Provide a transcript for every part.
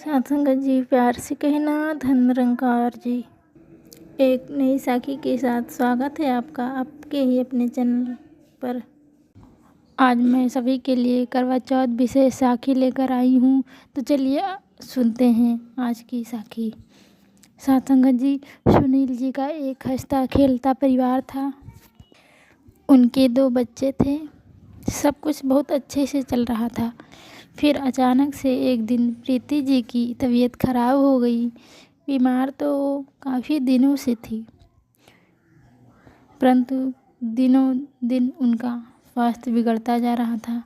साथ संगत जी, प्यार से कहना धन निरंकार जी। एक नई साखी के साथ स्वागत है आपका आपके ही अपने चैनल पर। आज मैं सभी के लिए करवा चौथ विशेष साखी लेकर आई हूँ। तो चलिए सुनते हैं आज की साखी। साथ संगत जी, सुनील जी का एक हंसता खेलता परिवार था। उनके 2 बच्चे थे। सब कुछ बहुत अच्छे से चल रहा था। फिर अचानक से एक दिन प्रीति जी की तबीयत खराब हो गई। बीमार तो काफ़ी दिनों से थी, परंतु दिनों दिन उनका स्वास्थ्य बिगड़ता जा रहा था।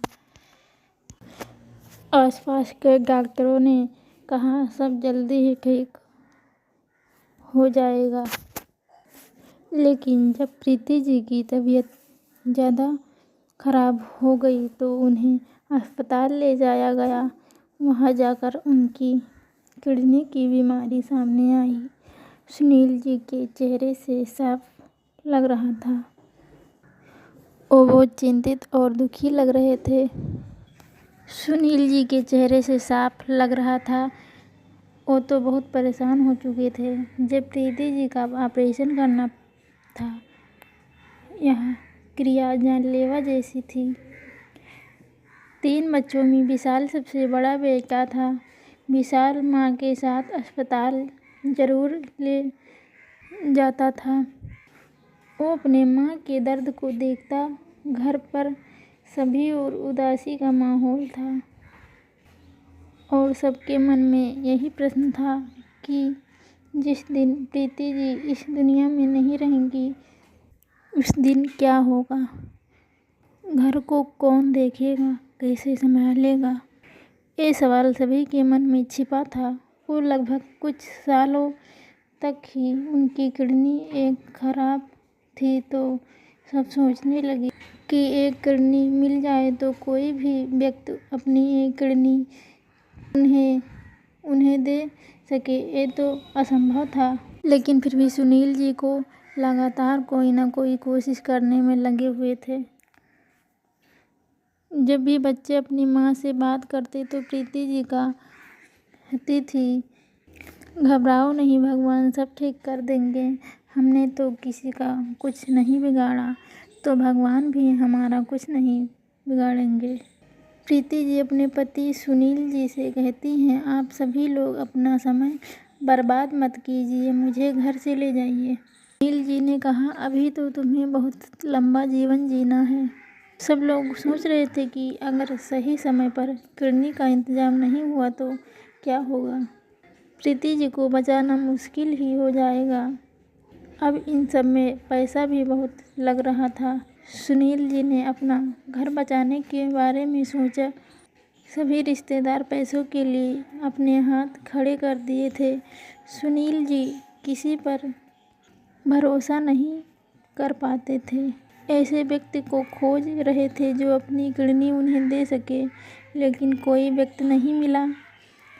आसपास के डॉक्टरों ने कहा सब जल्दी ही ठीक हो जाएगा, लेकिन जब प्रीति जी की तबीयत ज़्यादा खराब हो गई तो उन्हें अस्पताल ले जाया गया। वहां जाकर उनकी किडनी की बीमारी सामने आई। सुनील जी के चेहरे से साफ लग रहा था। वो बहुत चिंतित और दुखी लग रहे थे। सुनील जी के चेहरे से साफ लग रहा था वो तो बहुत परेशान हो चुके थे। जब प्रीति जी का ऑपरेशन करना था, यह क्रिया जानलेवा जैसी थी। 3 बच्चों में विशाल सबसे बड़ा बेटा था। विशाल माँ के साथ अस्पताल जरूर ले जाता था। वो अपने माँ के दर्द को देखता। घर पर सभी और उदासी का माहौल था और सबके मन में यही प्रश्न था कि जिस दिन प्रीति जी इस दुनिया में नहीं रहेंगी, उस दिन क्या होगा। घर को कौन देखेगा, कैसे संभालेगा, ये सवाल सभी के मन में छिपा था। वो लगभग कुछ सालों तक ही उनकी किडनी एक खराब थी तो सब सोचने लगे कि एक किडनी मिल जाए तो कोई भी व्यक्ति अपनी एक किडनी उन्हें दे सके। ये तो असंभव था, लेकिन फिर भी सुनील जी को लगातार कोई ना कोई कोशिश करने में लगे हुए थे। जब भी बच्चे अपनी माँ से बात करते तो प्रीति जी कहती थी, घबराओ नहीं, भगवान सब ठीक कर देंगे। हमने तो किसी का कुछ नहीं बिगाड़ा, तो भगवान भी हमारा कुछ नहीं बिगाड़ेंगे। प्रीति जी अपने पति सुनील जी से कहती हैं, आप सभी लोग अपना समय बर्बाद मत कीजिए, मुझे घर से ले जाइए। सुनील जी ने कहा, अभी तो तुम्हें बहुत लंबा जीवन जीना है। सब लोग सोच रहे थे कि अगर सही समय पर किडनी का इंतजाम नहीं हुआ तो क्या होगा। प्रीति जी को बचाना मुश्किल ही हो जाएगा। अब इन सब में पैसा भी बहुत लग रहा था। सुनील जी ने अपना घर बचाने के बारे में सोचा। सभी रिश्तेदार पैसों के लिए अपने हाथ खड़े कर दिए थे। सुनील जी किसी पर भरोसा नहीं कर पाते थे। ऐसे व्यक्ति को खोज रहे थे जो अपनी किडनी उन्हें दे सके, लेकिन कोई व्यक्ति नहीं मिला।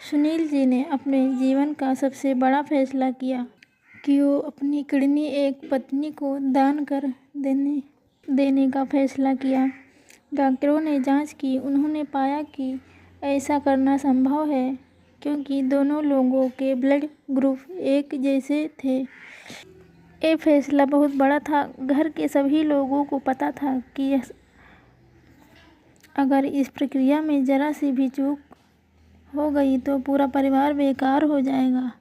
सुनील जी ने अपने जीवन का सबसे बड़ा फैसला किया कि वो अपनी किडनी एक पत्नी को दान कर देने का फैसला किया। डॉक्टरों ने जांच की। उन्होंने पाया कि ऐसा करना संभव है क्योंकि दोनों लोगों के ब्लड ग्रुप एक जैसे थे। ये फैसला बहुत बड़ा था। घर के सभी लोगों को पता था कि अगर इस प्रक्रिया में जरा सी भी चूक हो गई तो पूरा परिवार बेकार हो जाएगा।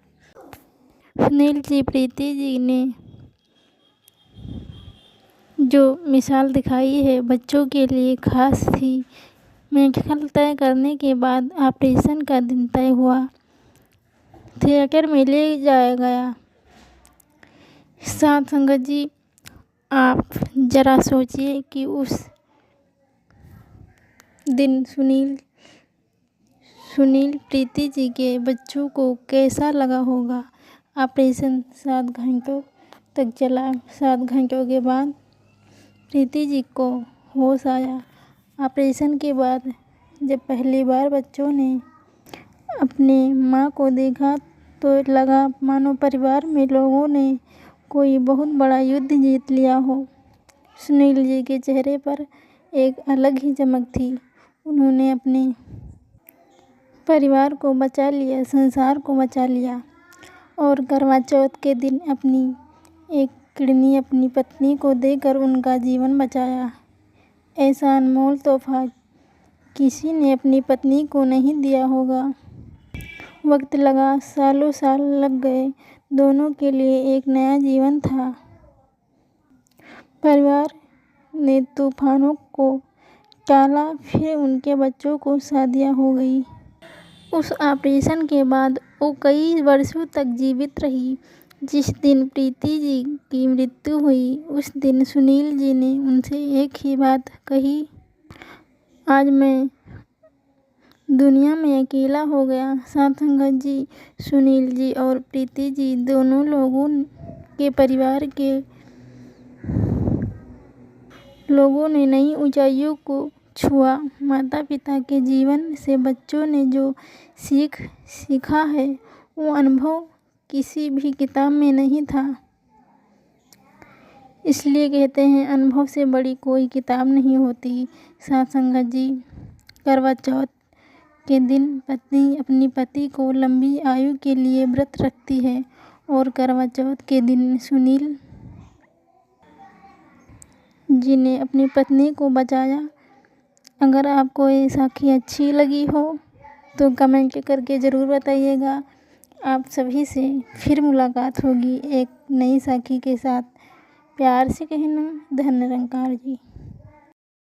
सुनील जी प्रीति जी ने जो मिसाल दिखाई है बच्चों के लिए खास थी। मेडिकल तय करने के बाद ऑपरेशन का दिन तय हुआ। थिएटर में ले जाया गया। साथ संगत जी, आप जरा सोचिए कि उस दिन सुनील प्रीति जी के बच्चों को कैसा लगा होगा। ऑपरेशन 7 घंटों तक चला। 7 घंटों के बाद प्रीति जी को होश आया। ऑपरेशन के बाद जब पहली बार बच्चों ने अपने माँ को देखा तो लगा मानो परिवार में लोगों ने कोई बहुत बड़ा युद्ध जीत लिया हो। सुनील जी के चेहरे पर एक अलग ही चमक थी। उन्होंने अपने परिवार को बचा लिया, संसार को बचा लिया और करवा चौथ के दिन अपनी एक किडनी अपनी पत्नी को देकर उनका जीवन बचाया। ऐसा अनमोल तोहफा किसी ने अपनी पत्नी को नहीं दिया होगा। वक्त लगा, सालों साल लग गए, दोनों के लिए एक नया जीवन था। परिवार ने तूफानों को टाला, फिर उनके बच्चों को शादियां हो गई। उस ऑपरेशन के बाद वो कई वर्षों तक जीवित रही। जिस दिन प्रीति जी की मृत्यु हुई उस दिन सुनील जी ने उनसे एक ही बात कही, आज मैं दुनिया में अकेला हो गया। साथंगत जी, सुनील जी और प्रीति जी दोनों लोगों के परिवार के लोगों ने नई ऊंचाइयों को छुआ। माता पिता के जीवन से बच्चों ने जो सीखा है वो अनुभव किसी भी किताब में नहीं था। इसलिए कहते हैं अनुभव से बड़ी कोई किताब नहीं होती। साथंगत जी, करवा चौथ के दिन पत्नी अपनी पति को लंबी आयु के लिए व्रत रखती है और करवा चौथ के दिन सुनील जी ने अपनी पत्नी को बचाया। अगर आपको ये साखी अच्छी लगी हो तो कमेंट करके ज़रूर बताइएगा। आप सभी से फिर मुलाकात होगी एक नई साखी के साथ। प्यार से कहना, धन्य निरंकार जी।